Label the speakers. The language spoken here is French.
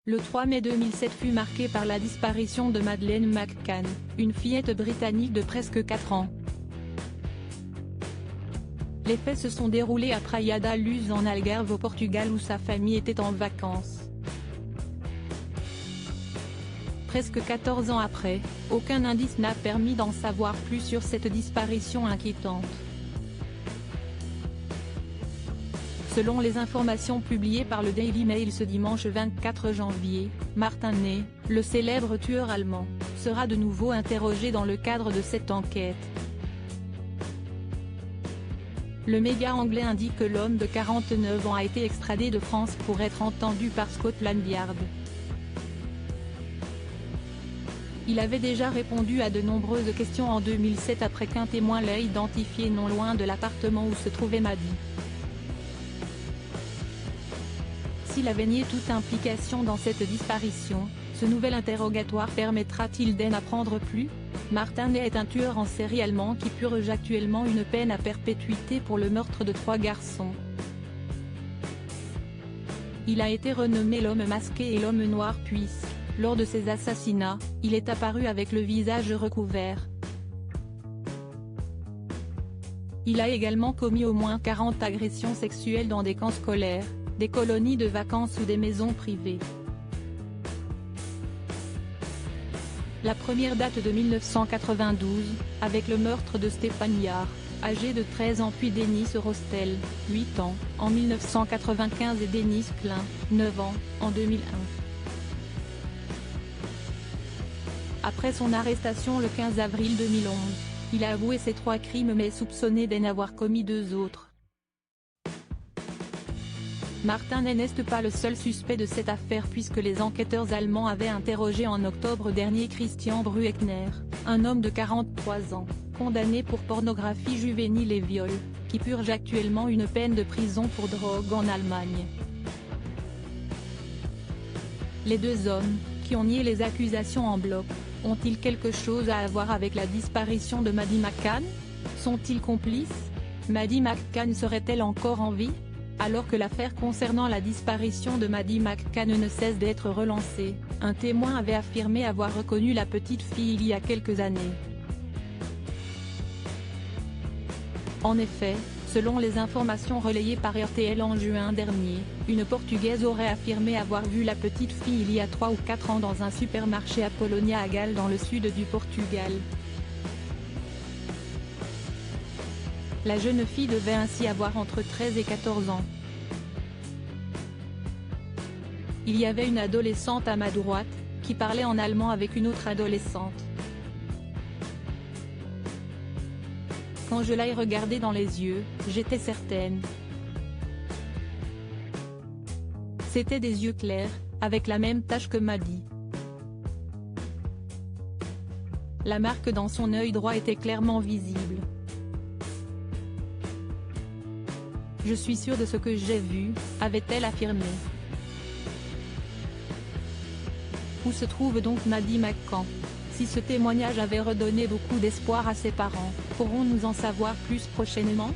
Speaker 1: Le 3 mai 2007 fut marqué par la disparition de Madeleine McCann, une fillette britannique de presque 4 ans. Les faits se sont déroulés à Praia da Luz en Algarve au Portugal où sa famille était en vacances. Presque 14 ans après, aucun indice n'a permis d'en savoir plus sur cette disparition inquiétante. Selon les informations publiées par le Daily Mail ce dimanche 24 janvier, Martin Ney, le célèbre tueur allemand, sera de nouveau interrogé dans le cadre de cette enquête. Le média anglais indique que l'homme de 49 ans a été extradé de France pour être entendu par Scotland Yard. Il avait déjà répondu à de nombreuses questions en 2007 après qu'un témoin l'ait identifié non loin de l'appartement où se trouvait Maddie. S'il avait nié toute implication dans cette disparition, ce nouvel interrogatoire permettra-t-il d'en apprendre plus? Martin Ney est un tueur en série allemand qui purge actuellement une peine à perpétuité pour le meurtre de 3 garçons. Il a été renommé l'homme masqué et l'homme noir puisque, lors de ces assassinats, il est apparu avec le visage recouvert. Il a également commis au moins 40 agressions sexuelles dans des camps scolaires, des colonies de vacances ou des maisons privées. La première date de 1992, avec le meurtre de Stéphane Yard, âgé de 13 ans puis Denis Rostel, 8 ans, en 1995 et Denis Klein, 9 ans, en 2001. Après son arrestation le 15 avril 2011, il a avoué ses 3 crimes mais est soupçonné d'en avoir commis 2 autres. Martin Ney n'est pas le seul suspect de cette affaire puisque les enquêteurs allemands avaient interrogé en octobre dernier Christian Brueckner, un homme de 43 ans, condamné pour pornographie juvénile et viol, qui purge actuellement une peine de prison pour drogue en Allemagne. Les 2 hommes, qui ont nié les accusations en bloc, ont-ils quelque chose à voir avec la disparition de Maddie McCann? Sont-ils complices? Maddie McCann serait-elle encore en vie? Alors que l'affaire concernant la disparition de Maddie McCann ne cesse d'être relancée, un témoin avait affirmé avoir reconnu la petite fille il y a quelques années. En effet, selon les informations relayées par RTL en juin dernier, une Portugaise aurait affirmé avoir vu la petite fille il y a 3 ou 4 ans dans un supermarché à Polonia à Gales dans le sud du Portugal. La jeune fille devait ainsi avoir entre 13 et 14 ans. Il y avait une adolescente à ma droite, qui parlait en allemand avec une autre adolescente. Quand je l'ai regardée dans les yeux, j'étais certaine. C'était des yeux clairs, avec la même tache que Maddie. La marque dans son œil droit était clairement visible. Je suis sûre de ce que j'ai vu, avait-elle affirmé. Où se trouve donc Maddie McCann? Si ce témoignage avait redonné beaucoup d'espoir à ses parents, pourrons-nous en savoir plus prochainement?